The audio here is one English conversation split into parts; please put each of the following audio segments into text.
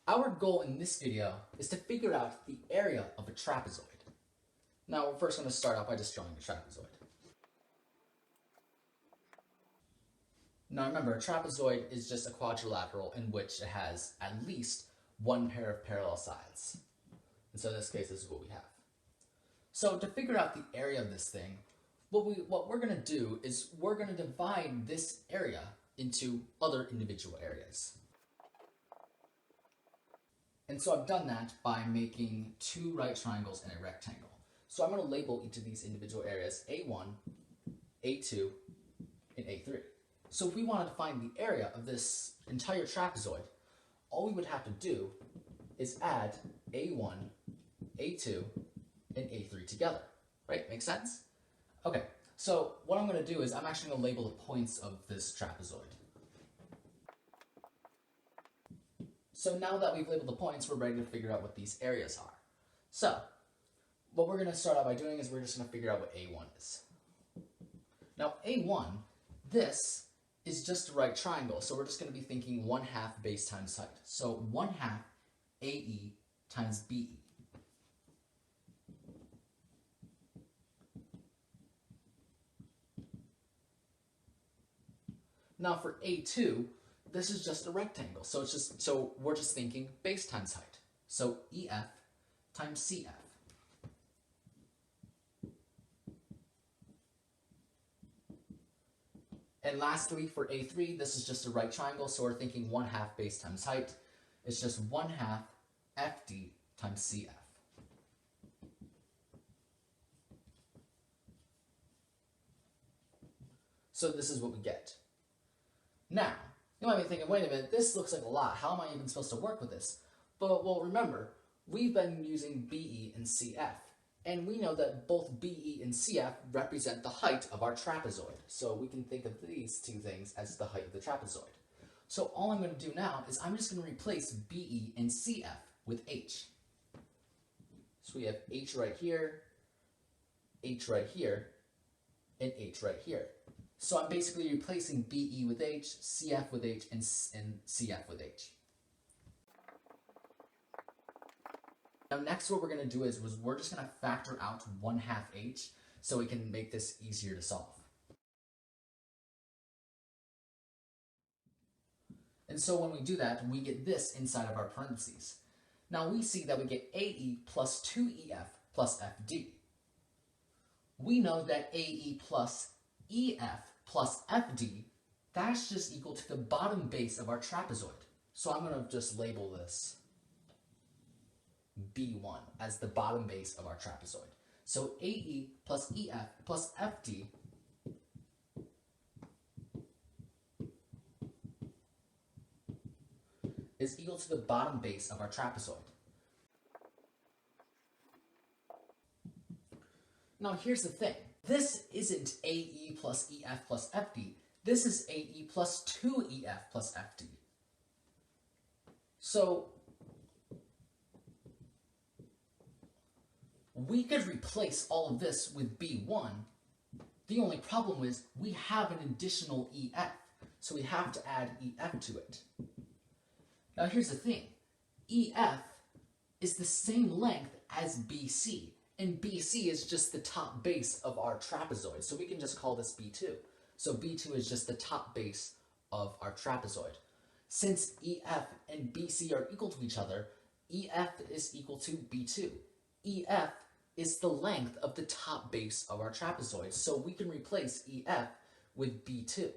Our goal in this video is to figure out the area of a trapezoid. Now we're first going to start out by just drawing a trapezoid. Now remember, a trapezoid is just a quadrilateral in which it has at least one pair of parallel sides. And so in this case, this is what we have. So to figure out the area of this thing, what we're going to do is we're going to divide this area into other individual areas. And so I've done that by making two right triangles and a rectangle. So I'm going to label each of these individual areas A1, A2, and A3. So if we wanted to find the area of this entire trapezoid, all we would have to do is add A1, A2, and A3 together. Right? Make sense? Okay, so what I'm going to do is I'm actually going to label the points of this trapezoid. So now that we've labeled the points, we're ready to figure out what these areas are. So what we're going to start out by doing is we're just going to figure out what A1 is. Now A1, this is just a right triangle, so we're just going to be thinking 1/2 base times height. So 1/2 AE times BE. Now for A2, this is just a rectangle, so we're just thinking base times height. So EF times CF. And lastly, for A3, this is just a right triangle, so we're thinking 1/2 base times height. It's just 1/2 FD times CF. So this is what we get. Now, you might be thinking, wait a minute, this looks like a lot. How am I even supposed to work with this? But, well, remember, we've been using BE and CF. And we know that both BE and CF represent the height of our trapezoid. So we can think of these two things as the height of the trapezoid. So all I'm going to do now is I'm just going to replace BE and CF with H. So we have H right here, H right here, and H right here. So I'm basically replacing BE with H, CF with H, and CF with H. Now next what we're going to do is we're just going to factor out 1/2 H so we can make this easier to solve. And so when we do that, we get this inside of our parentheses. Now we see that we get AE plus 2EF plus FD. We know that AE plus EF plus FD, that's just equal to the bottom base of our trapezoid. So I'm going to just label this B1 as the bottom base of our trapezoid. So AE plus EF plus FD is equal to the bottom base of our trapezoid. Now here's the thing. This isn't AE plus EF plus FD. This is AE plus 2EF plus FD. So we could replace all of this with B1. The only problem is we have an additional EF, so we have to add EF to it. Now here's the thing. EF is the same length as BC, and BC is just the top base of our trapezoid, so we can just call this B2. So B2 is just the top base of our trapezoid. Since EF and BC are equal to each other, EF is equal to B2. EF is the length of the top base of our trapezoid, so we can replace EF with B2.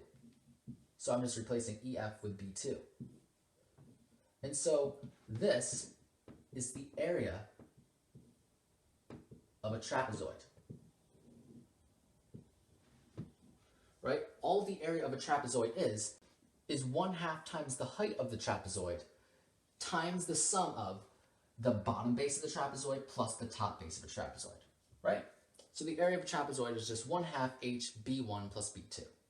So I'm just replacing EF with B2. And so this is the area of a trapezoid. Right? All the area of a trapezoid is 1/2 times the height of the trapezoid times the sum of the bottom base of the trapezoid plus the top base of a trapezoid. Right? So the area of a trapezoid is just 1/2 HB1 plus B2.